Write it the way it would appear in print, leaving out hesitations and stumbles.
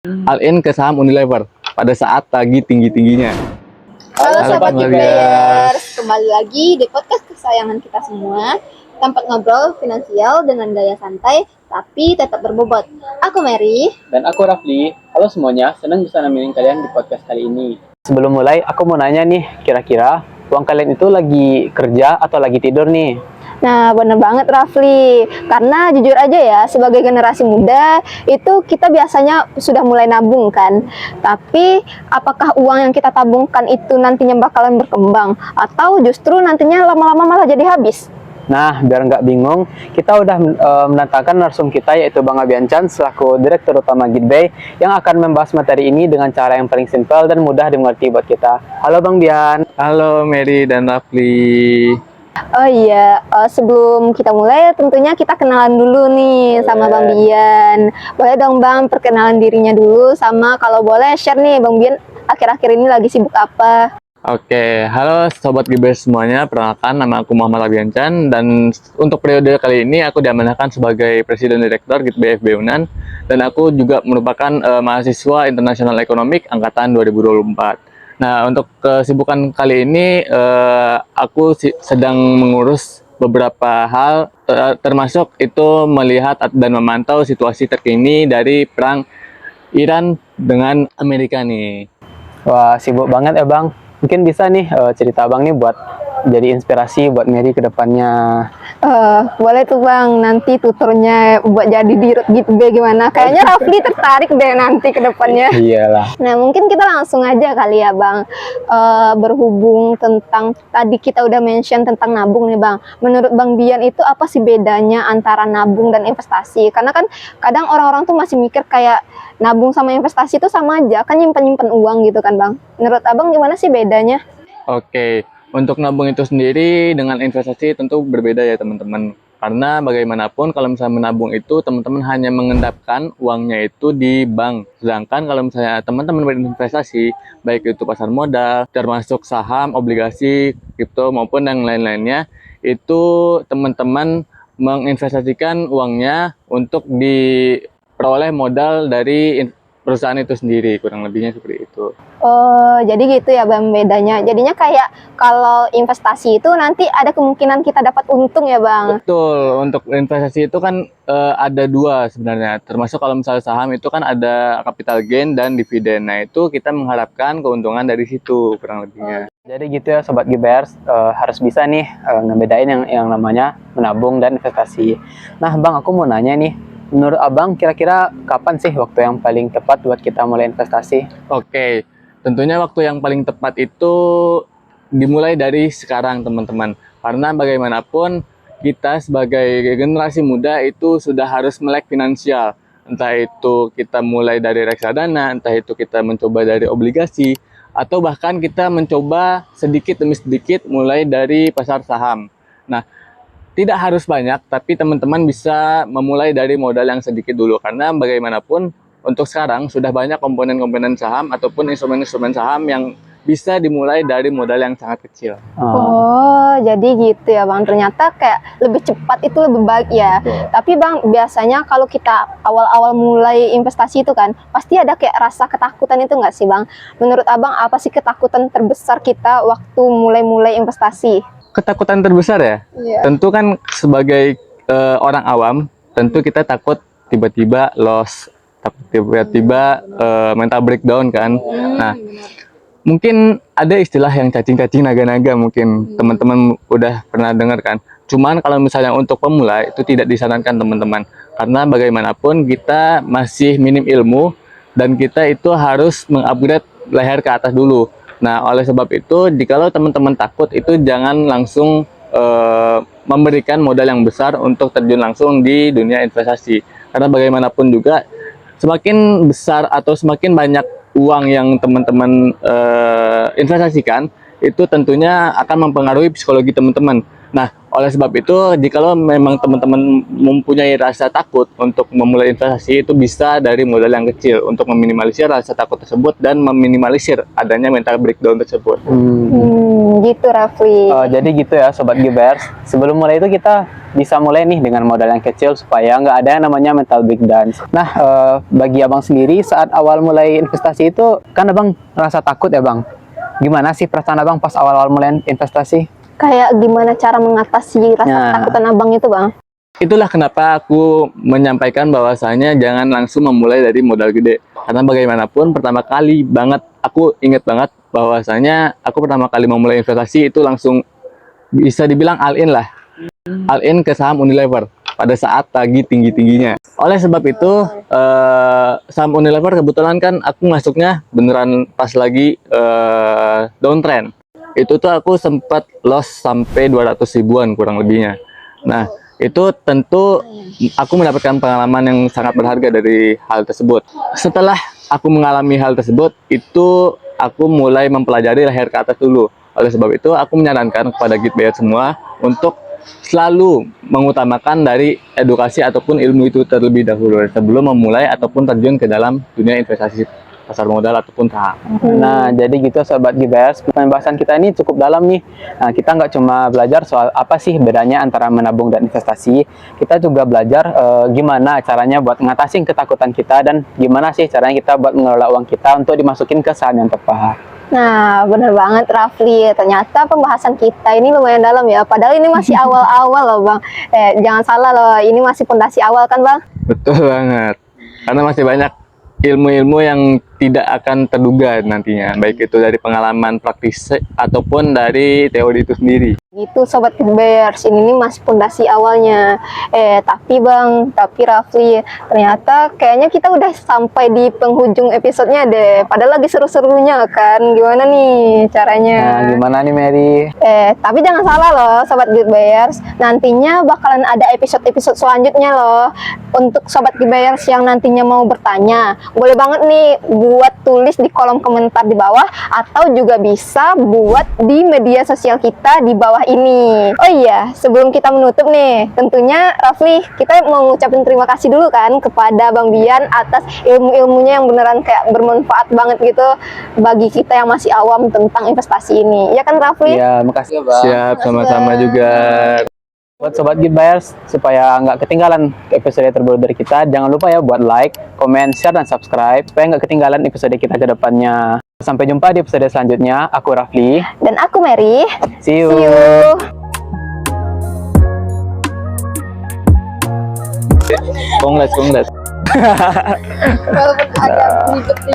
All in ke saham Unilever pada saat lagi tinggi-tingginya. Halo Sobat Halo, Giplayers, kembali lagi di podcast kesayangan kita semua. Tempat ngobrol finansial dengan gaya santai tapi tetap berbobot. Aku Mary. Dan aku Rafli. Halo semuanya, senang bisa nemenin kalian di podcast kali ini. Sebelum mulai, aku mau nanya nih, kira-kira uang kalian itu lagi kerja atau lagi tidur nih? Nah, bener banget Rafli. Karena jujur aja ya, sebagai generasi muda, itu kita biasanya sudah mulai nabung kan. Tapi, apakah uang yang kita tabungkan itu nantinya bakalan berkembang? Atau justru nantinya lama-lama malah jadi habis? Nah, biar nggak bingung, kita udah mendatangkan narsum kita yaitu Bang Abian Chan selaku Direktur Utama Gitbay yang akan membahas materi ini dengan cara yang paling simpel dan mudah dimengerti buat kita. Halo Bang Bian. Halo Mary dan Rafli. Oh iya, sebelum kita mulai tentunya kita kenalan dulu nih sama Bang Bian. Boleh dong Bang perkenalan dirinya dulu, sama kalau boleh share nih Bang Bian akhir-akhir ini lagi sibuk apa? Oke, halo Sobat Gibes semuanya, perkenalkan nama aku Muhammad Abiancan dan untuk periode kali ini aku diamanahkan sebagai Presiden Direktur Gitbay FB Unan dan aku juga merupakan mahasiswa International Economic Angkatan 2024. Nah, untuk kesibukan kali ini aku sedang mengurus beberapa hal termasuk itu melihat dan memantau situasi terkini dari perang Iran dengan Amerika nih. Wah, sibuk banget ya Bang. Mungkin bisa nih cerita Bang nih buat jadi inspirasi buat Mary ke depannya. Boleh tuh Bang, nanti tuturnya buat jadi dirut gitu gimana? Kayaknya Rafli tertarik deh nanti ke depannya. Iyalah. Nah, mungkin kita langsung aja kali ya Bang, berhubung tentang tadi kita udah mention tentang nabung nih Bang. Menurut Bang Bian itu apa sih bedanya antara nabung dan investasi? Karena kan kadang orang-orang tuh masih mikir kayak nabung sama investasi itu sama aja, kan nyimpen-nyimpen uang gitu kan Bang. Menurut Abang gimana sih bedanya? Oke, untuk nabung itu sendiri dengan investasi tentu berbeda ya teman-teman. Karena bagaimanapun kalau misalnya menabung itu teman-teman hanya mengendapkan uangnya itu di bank. Sedangkan kalau misalnya teman-teman berinvestasi, baik itu pasar modal, termasuk saham, obligasi, kripto maupun yang lain-lainnya, itu teman-teman menginvestasikan uangnya untuk diperoleh modal dari perusahaan itu sendiri, kurang lebihnya seperti itu. Oh, jadi gitu ya Bang bedanya. Jadinya kayak kalau investasi itu nanti ada kemungkinan kita dapat untung ya Bang. Betul, untuk investasi itu kan ada dua sebenarnya. Termasuk kalau misalnya saham itu kan ada capital gain dan dividen. Nah, itu kita mengharapkan keuntungan dari situ kurang lebihnya. Jadi gitu ya Sobat Gibers, harus bisa nih ngebedain yang namanya menabung dan investasi. Nah Bang, aku mau nanya nih, menurut Abang kira-kira kapan sih waktu yang paling tepat buat kita mulai investasi? Oke, tentunya waktu yang paling tepat itu dimulai dari sekarang teman-teman. Karena bagaimanapun kita sebagai generasi muda itu sudah harus melek finansial. Entah itu kita mulai dari reksadana, entah itu kita mencoba dari obligasi, atau bahkan kita mencoba sedikit demi sedikit mulai dari pasar saham. Nah, tidak harus banyak, tapi teman-teman bisa memulai dari modal yang sedikit dulu. Karena bagaimanapun untuk sekarang sudah banyak komponen-komponen saham ataupun instrumen-instrumen saham yang bisa dimulai dari modal yang sangat kecil. Oh, jadi gitu ya Bang. Ternyata kayak lebih cepat itu lebih baik ya. Betul. Tapi Bang, biasanya kalau kita awal-awal mulai investasi itu kan, pasti ada kayak rasa ketakutan itu nggak sih Bang? Menurut Abang, apa sih ketakutan terbesar kita waktu mulai-mulai investasi? Ketakutan terbesar ya? Iya. Tentu kan sebagai orang awam, tentu kita takut tiba-tiba loss, takut tiba-tiba mental breakdown kan. Nah, mungkin ada istilah yang cacing-cacing naga-naga, mungkin teman-teman udah pernah dengar kan. Cuman kalau misalnya untuk pemula itu tidak disarankan teman-teman. Karena bagaimanapun kita masih minim ilmu dan kita itu harus mengupgrade leher ke atas dulu. Nah, oleh sebab itu, jikalau teman-teman takut itu jangan langsung memberikan modal yang besar untuk terjun langsung di dunia investasi. Karena bagaimanapun juga semakin besar atau semakin banyak uang yang teman-teman investasikan, itu tentunya akan mempengaruhi psikologi teman-teman. Nah, Oleh sebab itu, jikalau memang teman-teman mempunyai rasa takut untuk memulai investasi, itu bisa dari modal yang kecil untuk meminimalisir rasa takut tersebut dan meminimalisir adanya mental breakdown tersebut. Gitu Rafli. Jadi gitu ya Sobat Gibers, sebelum mulai itu kita bisa mulai nih dengan modal yang kecil supaya nggak ada yang namanya mental breakdown. Nah, bagi abang sendiri saat awal mulai investasi itu kan abang rasa takut ya bang. Gimana sih perasaan abang pas awal-awal mulai investasi? Kayak gimana cara mengatasi rasa Nah. ketakutan abang itu bang? Itulah kenapa aku menyampaikan bahwasanya jangan langsung memulai dari modal gede. Karena bagaimanapun pertama kali banget, aku inget banget bahwasanya aku pertama kali memulai investasi itu langsung bisa dibilang all in lah. All in ke saham Unilever pada saat lagi tinggi-tingginya. Oleh sebab itu, saham Unilever kebetulan kan aku masuknya beneran pas lagi downtrend. Itu tuh aku sempat loss sampai 200 ribuan kurang lebihnya. Nah, itu tentu aku mendapatkan pengalaman yang sangat berharga dari hal tersebut. Setelah aku mengalami hal tersebut, itu aku mulai mempelajari leher ke atas dulu. Oleh sebab itu, aku menyarankan kepada Gitbayar semua untuk selalu mengutamakan dari edukasi ataupun ilmu itu terlebih dahulu sebelum memulai ataupun terjun ke dalam dunia investasi pasar modal ataupun saham. Nah, jadi gitu Sobat Gibers, pembahasan kita ini cukup dalam nih. Nah, kita nggak cuma belajar soal apa sih bedanya antara menabung dan investasi, kita juga belajar gimana caranya buat ngatasin ketakutan kita dan gimana sih caranya kita buat mengelola uang kita untuk dimasukin ke saham yang tepat. Nah, bener banget Rafli. Ternyata pembahasan kita ini lumayan dalam ya. Padahal ini masih awal-awal loh bang. Jangan salah loh, ini masih pondasi awal kan bang? Betul banget. Karena masih banyak ilmu-ilmu yang tidak akan terduga nantinya, baik itu dari pengalaman praktis ataupun dari teori itu sendiri. Gitu Sobat Gibers, ini nih masih pondasi awalnya. Tapi Rafli, ternyata kayaknya kita udah sampai di penghujung episodenya deh. Padahal lagi seru-serunya kan. Gimana nih caranya? Nah, gimana nih Mary? Tapi jangan salah loh Sobat Gibers, nantinya bakalan ada episode-episode selanjutnya loh. Untuk Sobat Gibers yang nantinya mau bertanya, boleh banget nih buat tulis di kolom komentar di bawah, atau juga bisa buat di media sosial kita di bawah ini. Oh iya, sebelum kita menutup nih, tentunya Rafli, kita mau ngucapin terima kasih dulu kan kepada Bang Bian atas ilmu-ilmunya yang beneran kayak bermanfaat banget gitu bagi kita yang masih awam tentang investasi ini. Ya kan Rafli? Ya, makasih ya bang. Siap, sama-sama juga. Buat Sobat Gibers, supaya nggak ketinggalan episode terbaru dari kita, jangan lupa ya buat like, komen, share, dan subscribe supaya nggak ketinggalan episode kita ke depannya. Sampai jumpa di episode selanjutnya. Aku Rafli. Dan aku Mary. See you. See you. Congrats. Walaupun agak ribet